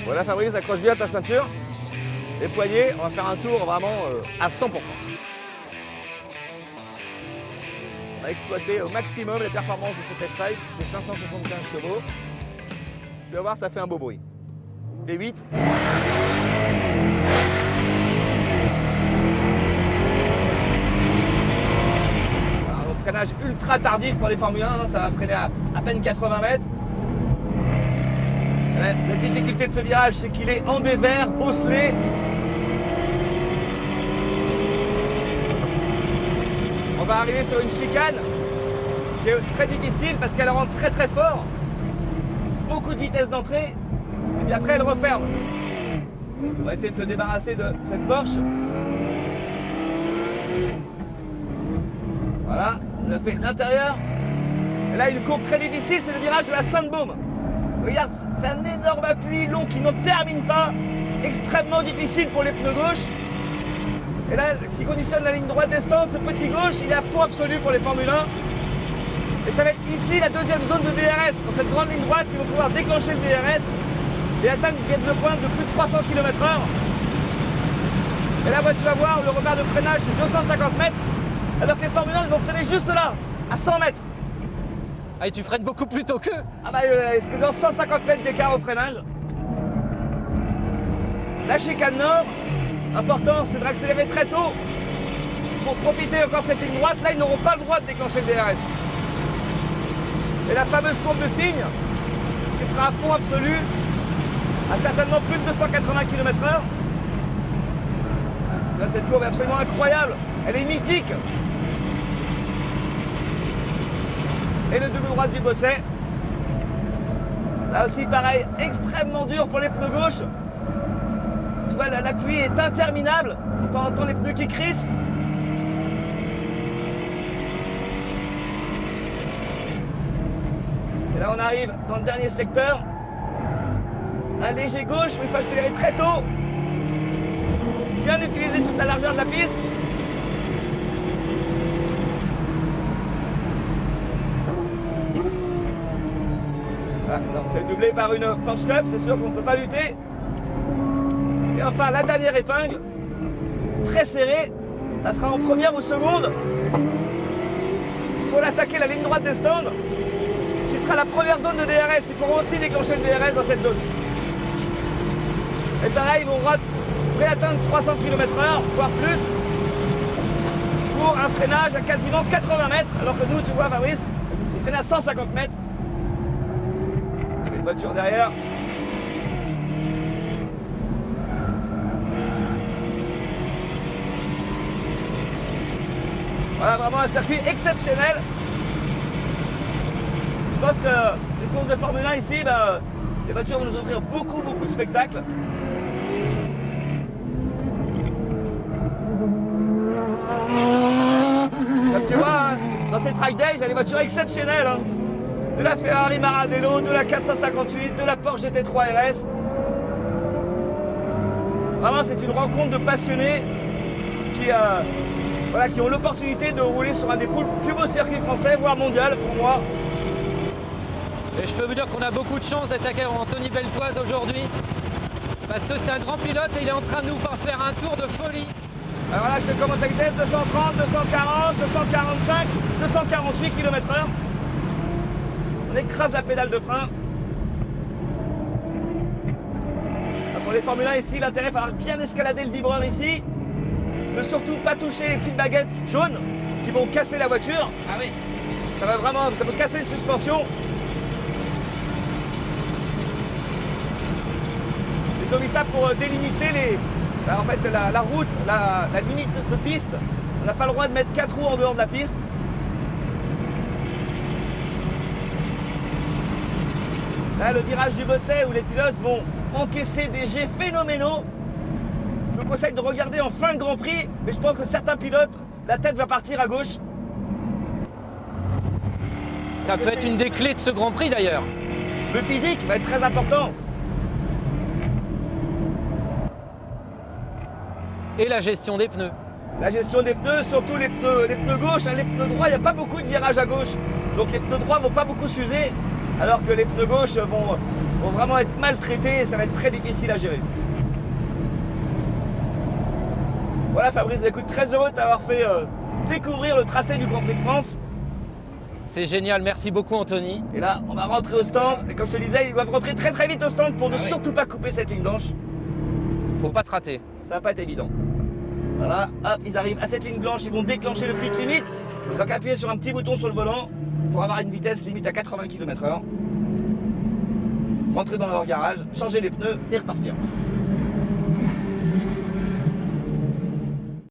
Voilà Fabrice, accroche bien ta ceinture. Les poignets, on va faire un tour vraiment à 100%. On va exploiter au maximum les performances de cette F-Type, c'est 575 chevaux. Tu vas voir, ça fait un beau bruit. V8. Alors, au freinage ultra tardif pour les Formule 1, ça va freiner à peine 80 mètres. La difficulté de ce virage, c'est qu'il est en dévers, bosselé. On va arriver sur une chicane qui est très difficile parce qu'elle rentre très très fort. Beaucoup de vitesse d'entrée. Et puis après, elle referme. On va essayer de se débarrasser de cette Porsche. Voilà, on a fait l'intérieur. Et là, une courbe très difficile, c'est le virage de la Sainte-Baume. Regarde, c'est un énorme appui long qui n'en termine pas, extrêmement difficile pour les pneus gauches. Et là, ce qui conditionne la ligne droite des stands, ce petit gauche, il est à fond absolu pour les Formule 1. Et ça va être ici la deuxième zone de DRS. Dans cette grande ligne droite, ils vont pouvoir déclencher le DRS et atteindre une vitesse de pointe de plus de 300 km/h. Et là, tu vas voir, le repère de freinage, c'est 250 mètres, alors que les Formule 1 ils vont freiner juste là, à 100 mètres. Ah, et tu freines beaucoup plus tôt qu'eux. Ah bah, excusez-moi, 150 mètres d'écart au freinage. La chicane nord, important, c'est de accélérer très tôt pour profiter encore de cette ligne droite. Là, ils n'auront pas le droit de déclencher le DRS. Et la fameuse courbe de cygne, qui sera à fond absolu, à certainement plus de 280 km/h. Là, cette courbe est absolument incroyable. Elle est mythique. Et le double droite du Bosset. Là aussi, pareil, extrêmement dur pour les pneus gauches. Tu vois, l'appui est interminable. On entend les pneus qui crissent. Et là, on arrive dans le dernier secteur. Un léger gauche, mais il faut accélérer très tôt. Bien utiliser toute la largeur de la piste. Ah, c'est doublé par une Porsche Cup, c'est sûr qu'on ne peut pas lutter. Et enfin, la dernière épingle, très serrée, ça sera en première ou seconde pour attaquer la ligne droite des stands, qui sera la première zone de DRS. Ils pourront aussi déclencher le DRS dans cette zone. Et pareil, ils vont atteindre 300 km/h, voire plus, pour un freinage à quasiment 80 mètres, alors que nous, tu vois, Fabrice, j'ai freiné à 150 mètres. Il y avait une voiture derrière. Voilà, vraiment un circuit exceptionnel. Je pense que les courses de Formule 1 ici, les voitures vont nous offrir beaucoup de spectacles. Comme tu vois, hein, dans ces track days, il y a des voitures exceptionnelles. Hein. De la Ferrari Maranello, de la 458, de la Porsche GT3 RS. Vraiment, c'est une rencontre de passionnés qui ont l'opportunité de rouler sur un des plus beaux circuits français, voire mondial pour moi. Et je peux vous dire qu'on a beaucoup de chance d'attaquer Anthony Beltoise aujourd'hui. Parce que c'est un grand pilote et il est en train de nous faire un tour de folie. Alors voilà, je te commente la vitesse, 230, 240, 245, 248 km/h. On écrase la pédale de frein. Pour les Formule 1 ici, l'intérêt, il va falloir bien escalader le vibreur ici. Ne surtout pas toucher les petites baguettes jaunes qui vont casser la voiture. Ah oui. Ça peut casser une suspension. Ils ont mis ça pour délimiter en fait, la route, la limite de piste. On n'a pas le droit de mettre 4 roues en dehors de la piste. Là, le virage du Bosset où les pilotes vont encaisser des jets phénoménaux. Je vous conseille de regarder en fin de Grand Prix, mais je pense que certains pilotes, la tête va partir à gauche. Ça peut être une des clés de ce Grand Prix d'ailleurs. Le physique va être très important. Et la gestion des pneus. La gestion des pneus, surtout les pneus gauche, hein, les pneus droits, il n'y a pas beaucoup de virages à gauche. Donc les pneus droits ne vont pas beaucoup s'user, alors que les pneus gauche vont vont vraiment être maltraités et ça va être très difficile à gérer. Voilà Fabrice, écoute, très heureux de t'avoir fait découvrir le tracé du Grand Prix de France. C'est génial, merci beaucoup Anthony. Et là, on va rentrer au stand. Et comme je te disais, ils doivent rentrer très très vite au stand pour ne surtout pas couper cette ligne blanche. Faut pas se rater. Ça va pas être évident. Voilà, hop, ils arrivent à cette ligne blanche, ils vont déclencher le pic limite. Ils vont appuyer sur un petit bouton sur le volant pour avoir une vitesse limite à 80 km/h. Rentrer dans leur garage, changer les pneus et repartir.